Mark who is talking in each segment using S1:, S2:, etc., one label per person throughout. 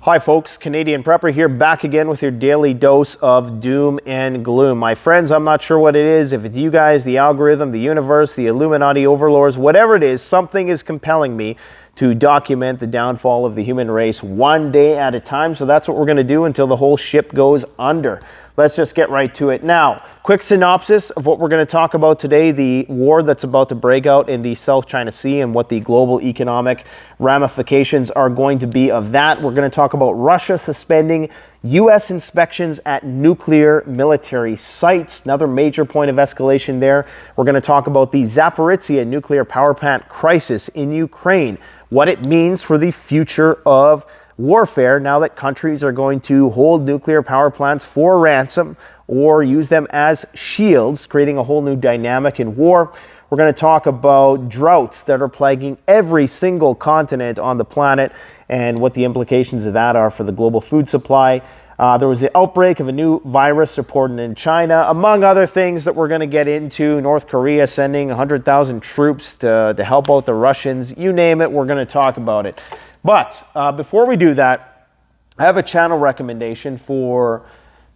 S1: Hi folks, Canadian Prepper here, back again with your daily dose of doom and gloom. My friends, I'm not sure what it is, if it's you guys, the algorithm, the universe, the Illuminati overlords, whatever it is, something is compelling me to document the downfall of the human race one day at a time. So that's what we're going to do until the whole ship goes under. Let's just get right to it. Now, quick synopsis of what we're going to talk about today, the war that's about to break out in the South China Sea and what the global economic ramifications are going to be of that. We're going to talk about Russia suspending U.S. inspections at nuclear military sites, another major point of escalation there. We're going to talk about the Zaporizhzhia nuclear power plant crisis in Ukraine, what it means for the future of warfare now that countries are going to hold nuclear power plants for ransom or use them as shields, creating a whole new dynamic in war. We're going to talk about droughts that are plaguing every single continent on the planet and what the implications of that are for the global food supply. There was the outbreak of a new virus reported in China, among other things that we're going to get into. North Korea sending 100,000 troops to help out the Russians. You name it, we're going to talk about it. But before we do that, I have a channel recommendation for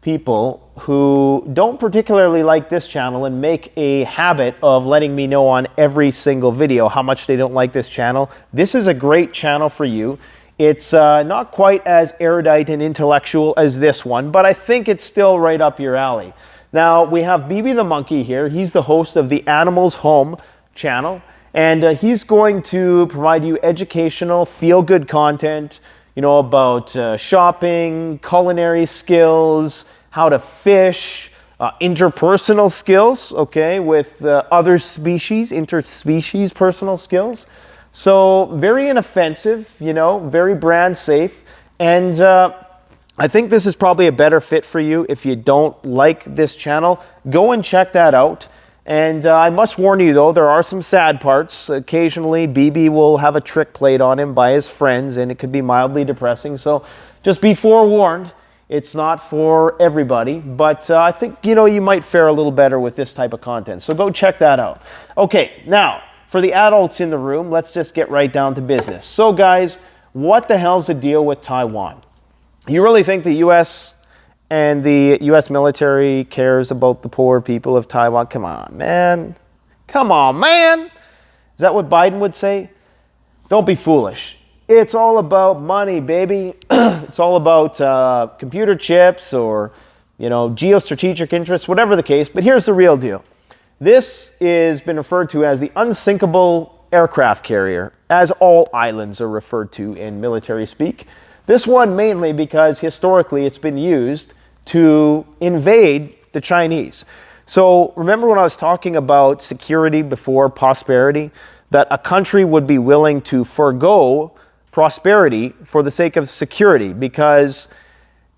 S1: people who don't particularly like this channel and make a habit of letting me know on every single video how much they don't like this channel. This is a great channel for you. It's not quite as erudite and intellectual as this one, but I think it's still right up your alley. Now, we have BB the Monkey here. He's the host of the Animals Home channel. And he's going to provide you educational, feel-good content, you know, about shopping, culinary skills, how to fish, interpersonal skills, okay, with other species, interspecies personal skills. So very inoffensive, you know, very brand safe. And I think this is probably a better fit for you. If you don't like this channel, go and check that out. And I must warn you, though, there are some sad parts. Occasionally, BB will have a trick played on him by his friends, and it could be mildly depressing. So just be forewarned. It's not for everybody. But I think, you know, you might fare a little better with this type of content. So go check that out. Okay, now, for the adults in the room, let's just get right down to business. So, guys, what the hell's the deal with Taiwan? You really think the U.S. and the U.S. military cares about the poor people of Taiwan? Come on, man. Come on, man. Is that what Biden would say? Don't be foolish. It's all about money, baby. It's all about computer chips or, you know, geostrategic interests, whatever the case. But here's the real deal. This has been referred to as the unsinkable aircraft carrier, as all islands are referred to in military speak. This one mainly because historically it's been used to invade the Chinese. So remember when I was talking about security before prosperity, that a country would be willing to forego prosperity for the sake of security, because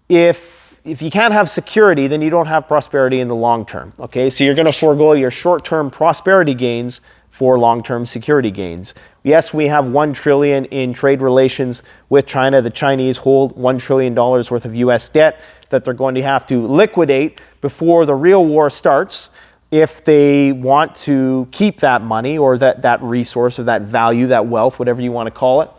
S1: if you can't have security, then you don't have prosperity in the long term. Okay, so you're going to forego your short-term prosperity gains for long-term security gains. Yes, we have $1 trillion in trade relations with China. The Chinese hold $1 trillion worth of U.S. debt that they're going to have to liquidate before the real war starts if they want to keep that money or that resource or that value, that wealth, whatever you want to call it.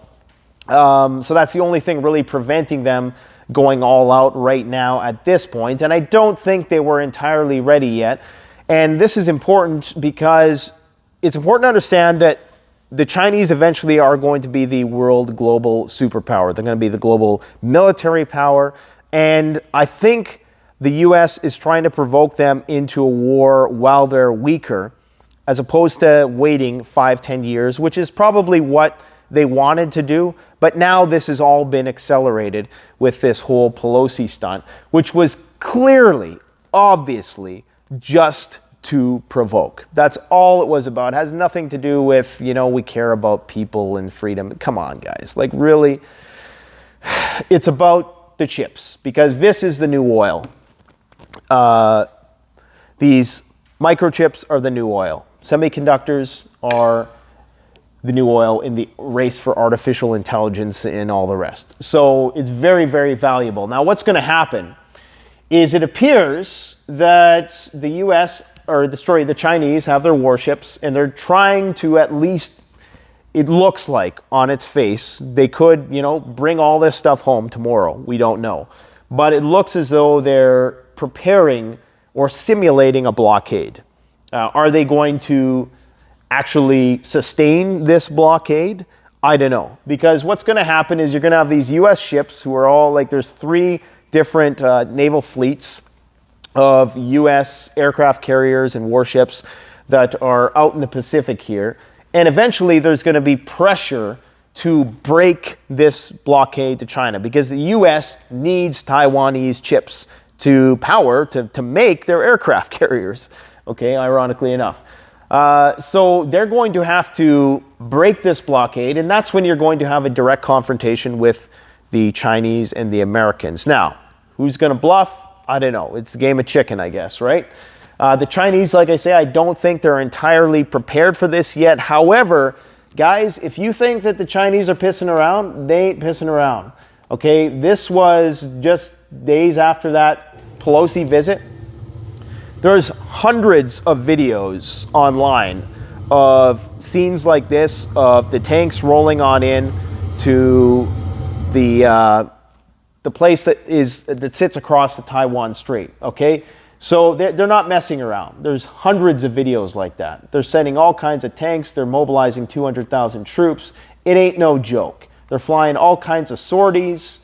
S1: So that's the only thing really preventing them going all out right now at this point. And I don't think they were entirely ready yet. And this is important because it's important to understand that the Chinese eventually are going to be the world global superpower. They're going to be the global military power. And I think the U.S. is trying to provoke them into a war while they're weaker, as opposed to waiting 5-10 years, which is probably what they wanted to do. But now this has all been accelerated with this whole Pelosi stunt, which was clearly, obviously, just to provoke. That's all it was about. It has nothing to do with, you know, we care about people and freedom. Come on, guys. Like, really, it's about the chips, because this is the new oil. These microchips are the new oil. Semiconductors are the new oil in the race for artificial intelligence and all the rest. So it's very, very valuable. Now, what's going to happen is it appears that the U.S. or the Chinese have their warships, and they're trying to at least it looks like on its face they could, bring all this stuff home tomorrow. We don't know. But it looks as though they're preparing or simulating a blockade. Are they going to actually sustain this blockade? I don't know. Because what's going to happen is you're going to have these U.S. ships who are all like, there's 3 different naval fleets of U.S. aircraft carriers and warships that are out in the Pacific here. And eventually there's going to be pressure to break this blockade to China because the U.S. needs Taiwanese chips to power, to make their aircraft carriers, okay, ironically enough. So they're going to have to break this blockade, and that's when you're going to have a direct confrontation with the Chinese and the Americans. Now, who's going to bluff? I don't know. It's a game of chicken, I guess, right? The Chinese, like I say, I don't think they're entirely prepared for this yet. However, guys, if you think that the Chinese are pissing around, they ain't pissing around. Okay, this was just days after that Pelosi visit. There's hundreds of videos online of scenes like this, of the tanks rolling on in to the place that sits across the Taiwan Strait. Okay, so they're not messing around. There's hundreds of videos like that. They're sending all kinds of tanks. They're mobilizing 200,000 troops. It ain't no joke. They're flying all kinds of sorties.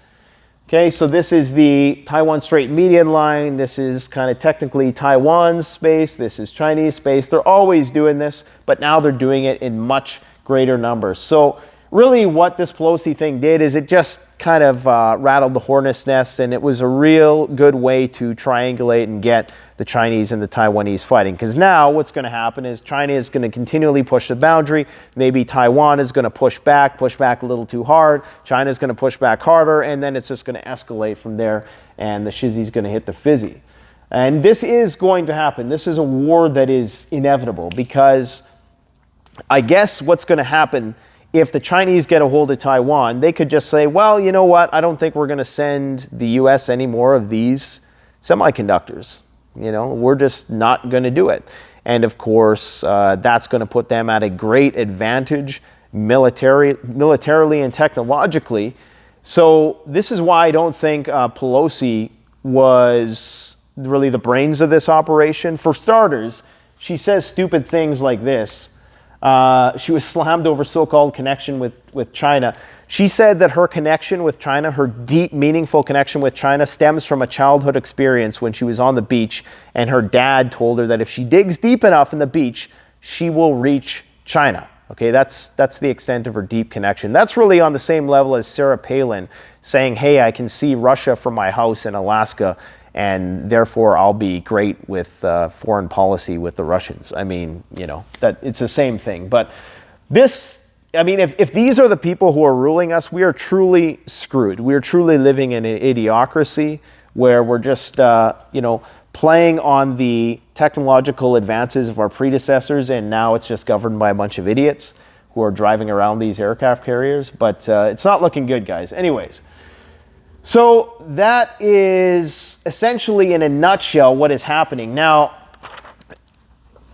S1: Okay, so this is the Taiwan Strait median line. This is kind of technically Taiwan's space. This is Chinese space. They're always doing this, but now they're doing it in much greater numbers. So really what this Pelosi thing did is it just kind of rattled the hornet's nest, and it was a real good way to triangulate and get the Chinese and the Taiwanese fighting. Because now what's going to happen is China is going to continually push the boundary. Maybe Taiwan is going to push back a little too hard. China is going to push back harder, and then it's just going to escalate from there, and the shizzy's going to hit the fizzy. And this is going to happen. This is a war that is inevitable, because I guess what's going to happen if the Chinese get a hold of Taiwan, they could just say, well, you know what? I don't think we're going to send the U.S. any more of these semiconductors. We're just not going to do it. And of course, that's going to put them at a great advantage militarily and technologically. So this is why I don't think Pelosi was really the brains of this operation. For starters, she says stupid things like this. She was slammed over so-called connection with China. She said that her connection with China, her deep, meaningful connection with China, stems from a childhood experience when she was on the beach, and her dad told her that if she digs deep enough in the beach, she will reach China. Okay, that's the extent of her deep connection. That's really on the same level as Sarah Palin saying, hey, I can see Russia from my house in Alaska, and therefore I'll be great with foreign policy with the Russians. I mean, that it's the same thing. But this, I mean, if these are the people who are ruling us, we are truly screwed. We are truly living in an idiocracy where we're just, playing on the technological advances of our predecessors, and now it's just governed by a bunch of idiots who are driving around these aircraft carriers. But it's not looking good, guys. Anyways. So that is essentially in a nutshell what is happening. Now,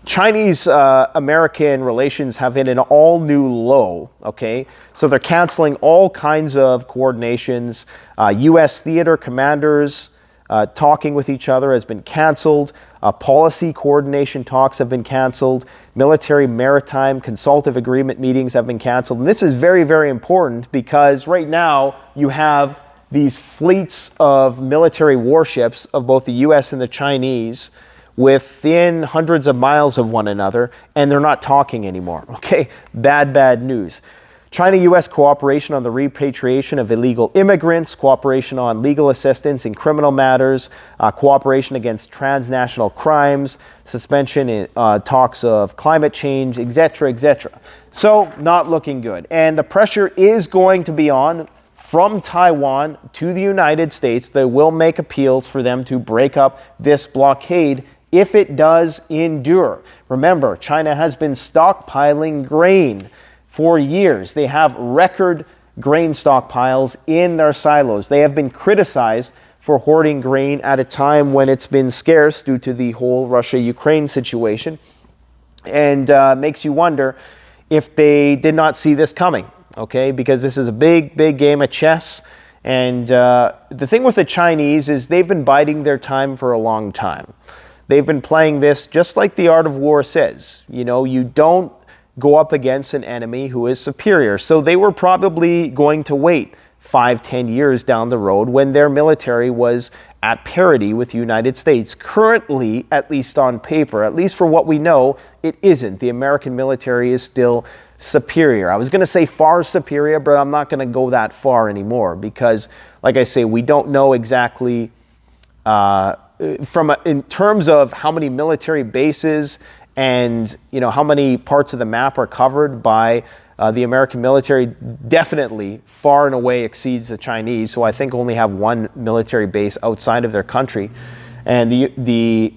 S1: Chinese-American relations have hit an all-new low, okay? So they're canceling all kinds of coordinations. U.S. theater commanders talking with each other has been canceled. Policy coordination talks have been canceled. Military maritime consultative agreement meetings have been canceled. And this is very, very important because right now you have these fleets of military warships of both the U.S. and the Chinese within hundreds of miles of one another, and they're not talking anymore, okay? Bad news. China-U.S. cooperation on the repatriation of illegal immigrants, cooperation on legal assistance in criminal matters, cooperation against transnational crimes, suspension in talks of climate change, etc., etc. So, not looking good. And the pressure is going to be on from Taiwan to the United States. They will make appeals for them to break up this blockade if it does endure. Remember, China has been stockpiling grain for years. They have record grain stockpiles in their silos. They have been criticized for hoarding grain at a time when it's been scarce due to the whole Russia-Ukraine situation. And makes you wonder, if they did not see this coming, okay? Because this is a big, big game of chess. And the thing with the Chinese is they've been biding their time for a long time. They've been playing this just like the art of war says. You know, you don't go up against an enemy who is superior. So they were probably going to wait 5-10 years down the road when their military was at parity with the United States. Currently, at least on paper, at least for what we know, it isn't. The American military is still superior. I was going to say far superior, but I'm not going to go that far anymore because, like I say, we don't know exactly in terms of how many military bases and how many parts of the map are covered by the American military. Definitely far and away exceeds the Chinese, who I think only have one military base outside of their country. And the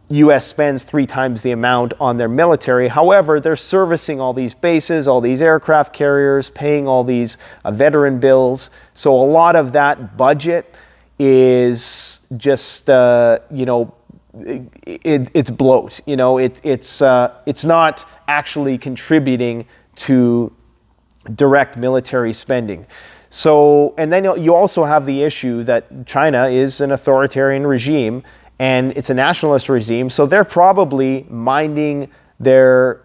S1: U.S. spends 3 times the amount on their military. However, they're servicing all these bases, all these aircraft carriers, paying all these veteran bills. So a lot of that budget is just, it's bloat. It's not actually contributing to direct military spending. So, and then you also have the issue that China is an authoritarian regime and it's a nationalist regime. So they're probably minding their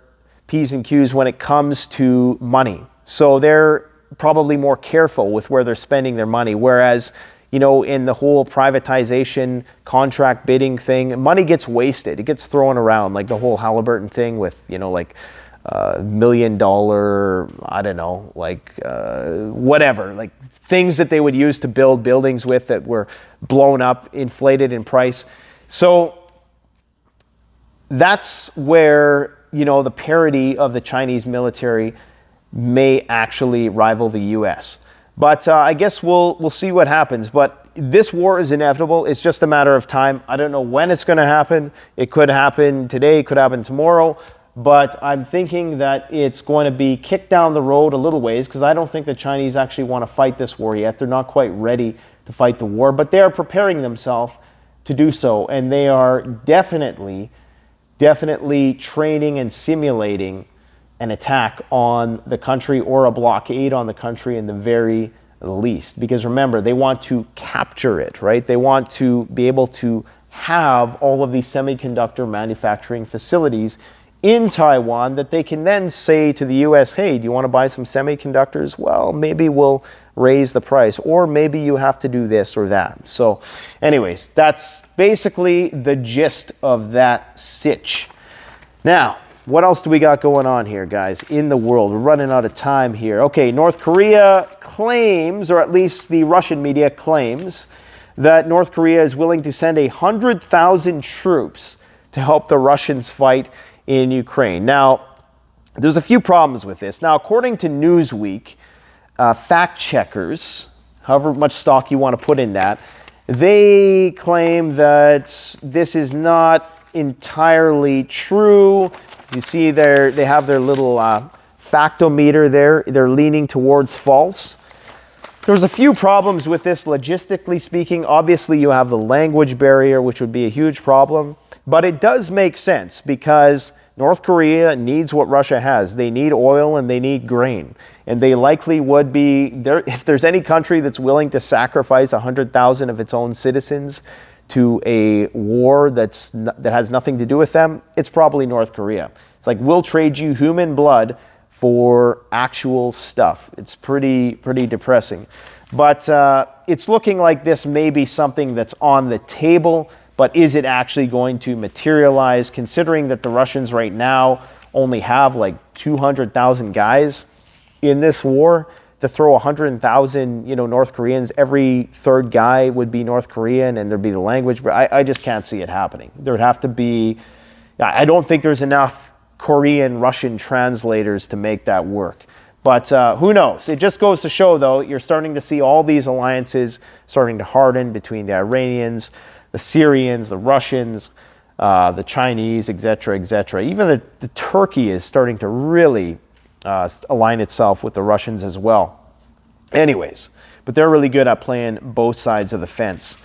S1: P's and Q's when it comes to money. So they're probably more careful with where they're spending their money. Whereas, in the whole privatization contract bidding thing, money gets wasted. It gets thrown around, like the whole Halliburton thing with, $1 million, I don't know, whatever, like things that they would use to build buildings with that were blown up, inflated in price. So that's where, the parity of the Chinese military may actually rival the U.S. But I guess we'll see what happens. But this war is inevitable. It's just a matter of time. I don't know when it's going to happen. It could happen today. It could happen tomorrow. But I'm thinking that it's going to be kicked down the road a little ways because I don't think the Chinese actually want to fight this war yet. They're not quite ready to fight the war, but they are preparing themselves to do so. And they are definitely training and simulating an attack on the country or a blockade on the country in the very least. Because remember, they want to capture it, right? They want to be able to have all of these semiconductor manufacturing facilities in Taiwan that they can then say to the U.S., hey, do you want to buy some semiconductors? Well, maybe we'll raise the price, or maybe you have to do this or that. So anyways, that's basically the gist of that sitch. Now, what else do we got going on here, guys, in the world? We're running out of time here. Okay, North Korea claims, or at least the Russian media claims, that North Korea is willing to send 100,000 troops to help the Russians fight in Ukraine. Now, there's a few problems with this. Now, according to Newsweek, fact checkers, however much stock you want to put in that, they claim that this is not entirely true. You see they have their little factometer there. They're leaning towards false. There's a few problems with this logistically speaking. Obviously, you have the language barrier, which would be a huge problem. But it does make sense because North Korea needs what Russia has. They need oil and they need grain. And they likely would be, if there's any country that's willing to sacrifice 100,000 of its own citizens to a war that has nothing to do with them, it's probably North Korea. It's like, we'll trade you human blood for actual stuff. It's pretty depressing. But it's looking like this may be something that's on the table. But is it actually going to materialize, considering that the Russians right now only have like 200,000 guys in this war? To throw 100,000, North Koreans, every third guy would be North Korean, and there'd be the language. But I just can't see it happening. There would have to be, I don't think there's enough Korean, Russian translators to make that work. But who knows? It just goes to show, though, you're starting to see all these alliances starting to harden between the Iranians, the Syrians, the Russians, the Chinese, etc., etc. Even the Turkey is starting to really align itself with the Russians as well. Anyways, but they're really good at playing both sides of the fence.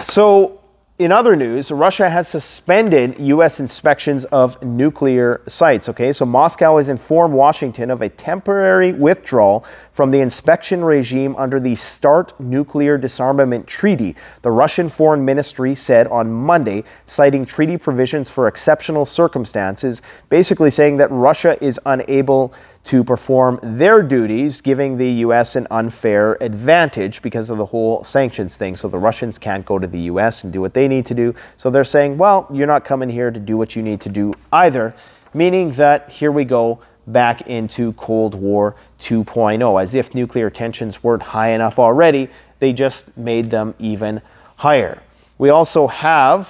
S1: So in other news, Russia has suspended U.S. inspections of nuclear sites. Okay, so Moscow has informed Washington of a temporary withdrawal from the inspection regime under the START nuclear disarmament treaty, the Russian Foreign Ministry said on Monday, citing treaty provisions for exceptional circumstances, basically saying that Russia is unable to perform their duties, giving the U.S. an unfair advantage because of the whole sanctions thing. So the Russians can't go to the U.S. and do what they need to do. So they're saying, well, you're not coming here to do what you need to do either, meaning that here we go back into Cold War 2.0. As if nuclear tensions weren't high enough already, they just made them even higher. We also have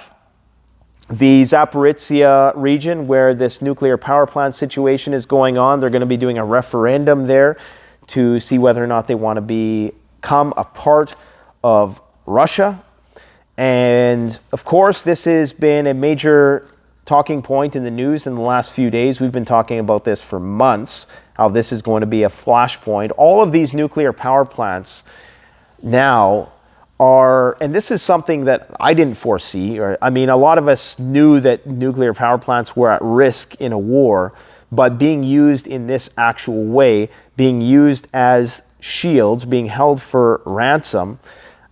S1: the Zaporizhia region where this nuclear power plant situation is going on. They're going to be doing a referendum there to see whether or not they want to become a part of Russia. And of course, this has been a major talking point in the news in the last few days. We've been talking about this for months, how this is going to be a flashpoint. All of these nuclear power plants now are, and this is something that I didn't foresee, a lot of us knew that nuclear power plants were at risk in a war, but being used in this actual way, being used as shields, being held for ransom,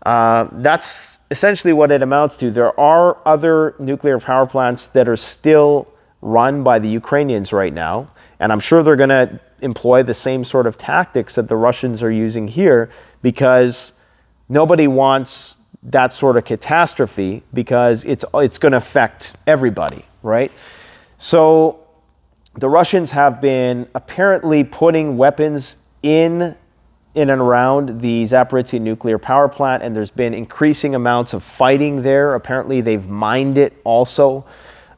S1: that's essentially what it amounts to. There are other nuclear power plants that are still run by the Ukrainians right now, and I'm sure they're going to employ the same sort of tactics that the Russians are using here, because nobody wants that sort of catastrophe, because it's going to affect everybody, right? So the Russians have been apparently putting weapons in and around the Zaporizhia nuclear power plant, and there's been increasing amounts of fighting there. Apparently they've mined it also.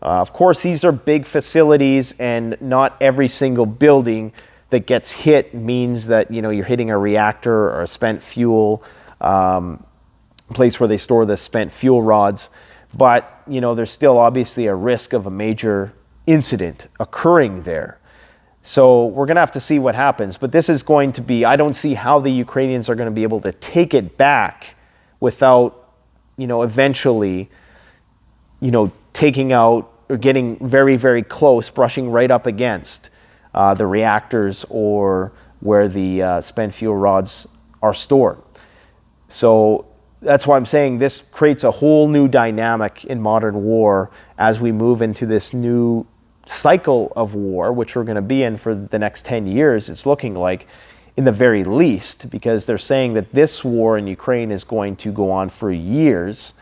S1: Of course, these are big facilities, and not every single building that gets hit means that, you're hitting a reactor or a spent fuel place where they store the spent fuel rods. But, there's still obviously a risk of a major incident occurring there. So we're going to have to see what happens. But this is going to be, I don't see how the Ukrainians are going to be able to take it back without, eventually, taking out or getting very, very close, brushing right up against the reactors or where the spent fuel rods are stored. So that's why I'm saying this creates a whole new dynamic in modern war as we move into this new cycle of war, which we're going to be in for the next 10 years, it's looking like, in the very least, because they're saying that this war in Ukraine is going to go on for years.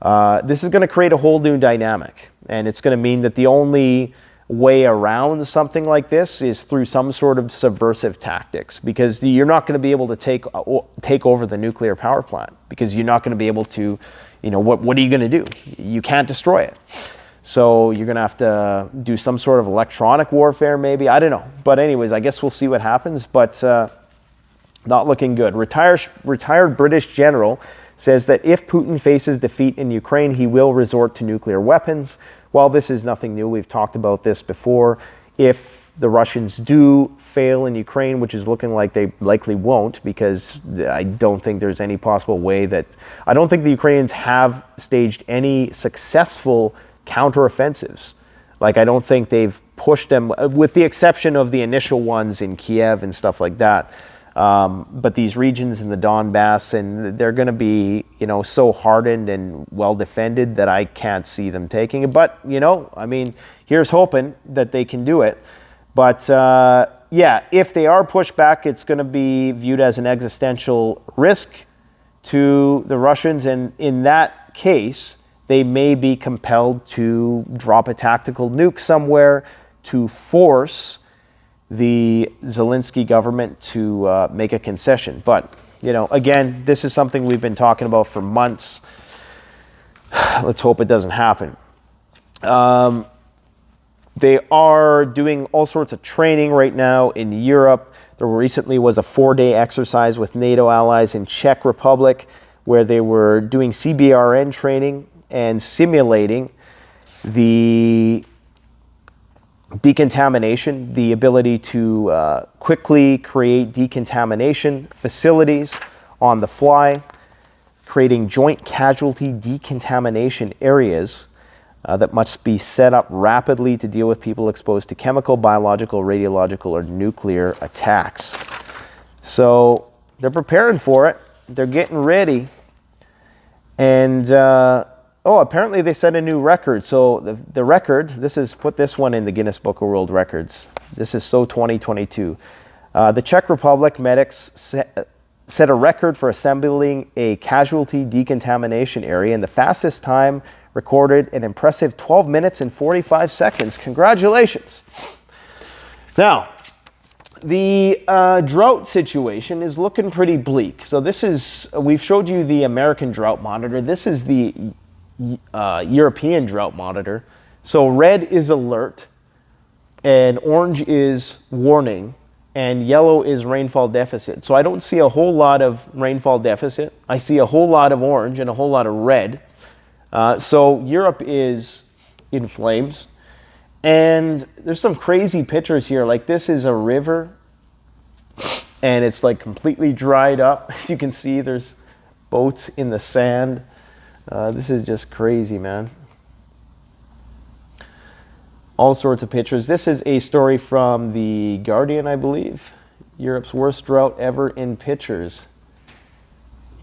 S1: This is going to create a whole new dynamic, and it's going to mean that the only way around something like this is through some sort of subversive tactics, because you're not going to be able to take over the nuclear power plant, because you're not going to be able to, what are you going to do? You can't destroy it. So you're going to have to do some sort of electronic warfare, maybe. I don't know. But anyways, I guess we'll see what happens. But not looking good. Retired British general says that if Putin faces defeat in Ukraine, he will resort to nuclear weapons. While this is nothing new, we've talked about this before. If the Russians do fail in Ukraine, which is looking like they likely won't, because I don't think there's any possible way that... I don't think the Ukrainians have staged any successful counteroffensives. Like, I don't think they've pushed them, with the exception of the initial ones in Kiev and stuff like that. But these regions in the Donbass, and they're going to be, so hardened and well defended that I can't see them taking it. But, here's hoping that they can do it. But, if they are pushed back, it's going to be viewed as an existential risk to the Russians. And in that case, they may be compelled to drop a tactical nuke somewhere to force the Zelensky government to make a concession. But, again, this is something we've been talking about for months. Let's hope it doesn't happen. They are doing all sorts of training right now in Europe. There recently was a 4-day exercise with NATO allies in Czech Republic where they were doing CBRN training and simulating the decontamination, the ability to quickly create decontamination facilities on the fly, creating joint casualty decontamination areas that must be set up rapidly to deal with people exposed to chemical, biological, radiological, or nuclear attacks. So they're preparing for it. They're getting ready. And, apparently they set a new record. So the record, put this one in the Guinness Book of World Records. This is so 2022. The Czech Republic medics set a record for assembling a casualty decontamination area in the fastest time recorded, an impressive 12 minutes and 45 seconds. Congratulations. Now, the drought situation is looking pretty bleak. So we've showed you the American drought monitor. This is the European drought monitor. So red is alert, and orange is warning, and yellow is rainfall deficit. So I don't see a whole lot of rainfall deficit. I see a whole lot of orange and a whole lot of red. So Europe is in flames. And there's some crazy pictures here. Like this is a river and it's like completely dried up. As you can see, there's boats in the sand. This is just crazy, man. All sorts of pictures. This is a story from The Guardian, I believe. Europe's worst drought ever in pictures.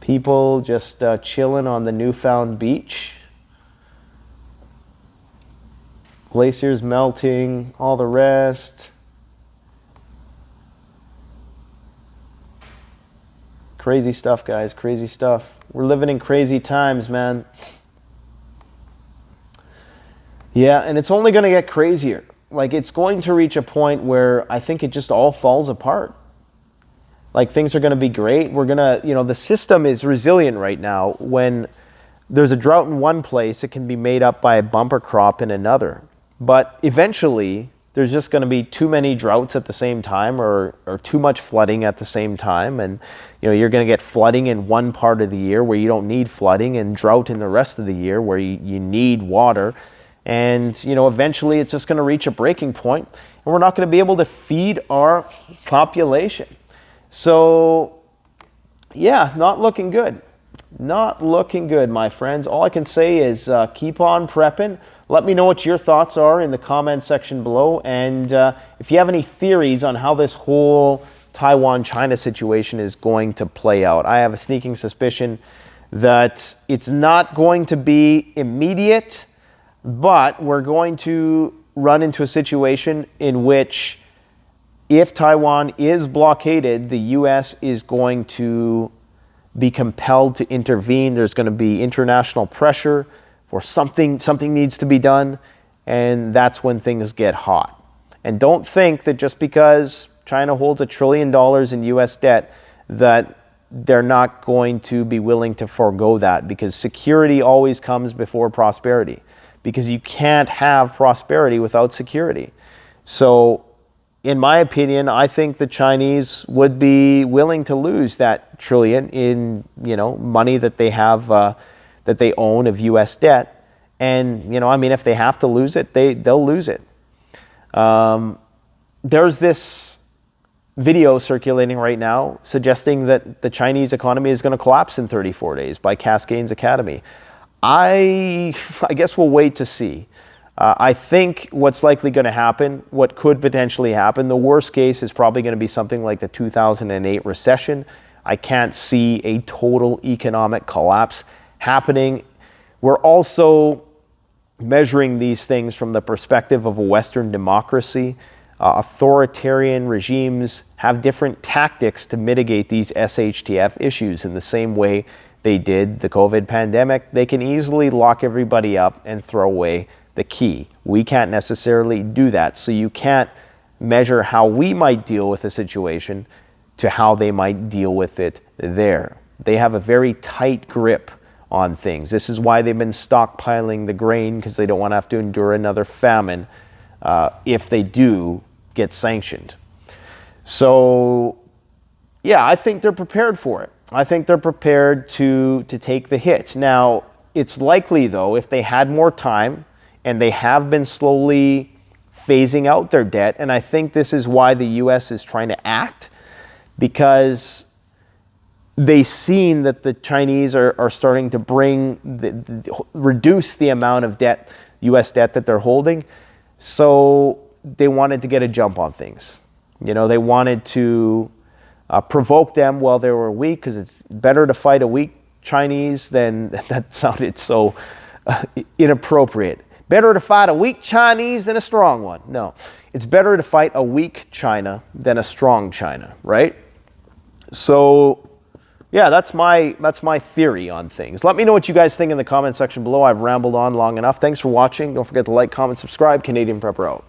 S1: People just chilling on the Newfound beach. Glaciers melting, all the rest. Crazy stuff, guys, crazy stuff. We're living in crazy times, man. Yeah, and it's only going to get crazier. Like, it's going to reach a point where I think it just all falls apart. Like, things are going to be great. We're going to, the system is resilient right now. When there's a drought in one place, it can be made up by a bumper crop in another. But eventually, there's just going to be too many droughts at the same time or too much flooding at the same time. And, you're going to get flooding in one part of the year where you don't need flooding, and drought in the rest of the year where you need water. And, eventually it's just going to reach a breaking point, and we're not going to be able to feed our population. So, yeah, not looking good. Not looking good, my friends. All I can say is keep on prepping. Let me know what your thoughts are in the comment section below. And if you have any theories on how this whole Taiwan-China situation is going to play out. I have a sneaking suspicion that it's not going to be immediate, but we're going to run into a situation in which if Taiwan is blockaded, the U.S. is going to be compelled to intervene. There's going to be international pressure for something needs to be done, and that's when things get hot. And don't think that just because China holds $1 trillion in U.S. debt that they're not going to be willing to forego that, because security always comes before prosperity, because you can't have prosperity without security. So in my opinion, I think the Chinese would be willing to lose that $1 trillion in, money that they have, that they own of U.S. debt. And, if they have to lose it, they'll lose it. There's this video circulating right now suggesting that the Chinese economy is going to collapse in 34 days by Cascades Academy. I guess we'll wait to see. I think what's likely going to happen, what could potentially happen, the worst case is probably going to be something like the 2008 recession. I can't see a total economic collapse happening. We're also measuring these things from the perspective of a Western democracy. Authoritarian regimes have different tactics to mitigate these SHTF issues in the same way they did the COVID pandemic. They can easily lock everybody up and throw away the key. We can't necessarily do that. So you can't measure how we might deal with a situation to how they might deal with it there. They have a very tight grip on things. This is why they've been stockpiling the grain, because they don't want to have to endure another famine if they do get sanctioned. So, yeah, I think they're prepared for it. I think they're prepared to take the hit. Now, it's likely, though, if they had more time, and they have been slowly phasing out their debt, and I think this is why the U.S. is trying to act, because they've seen that the Chinese are starting to reduce the amount of debt, U.S. debt that they're holding. So they wanted to get a jump on things. They wanted to provoke them while they were weak, because it's better to fight a weak Chinese than, that sounded so inappropriate. Better to fight a weak Chinese than a strong one. No, it's better to fight a weak China than a strong China, right? So yeah, that's my theory on things. Let me know what you guys think in the comment section below. I've rambled on long enough. Thanks for watching. Don't forget to like, comment, subscribe. Canadian Prepper out.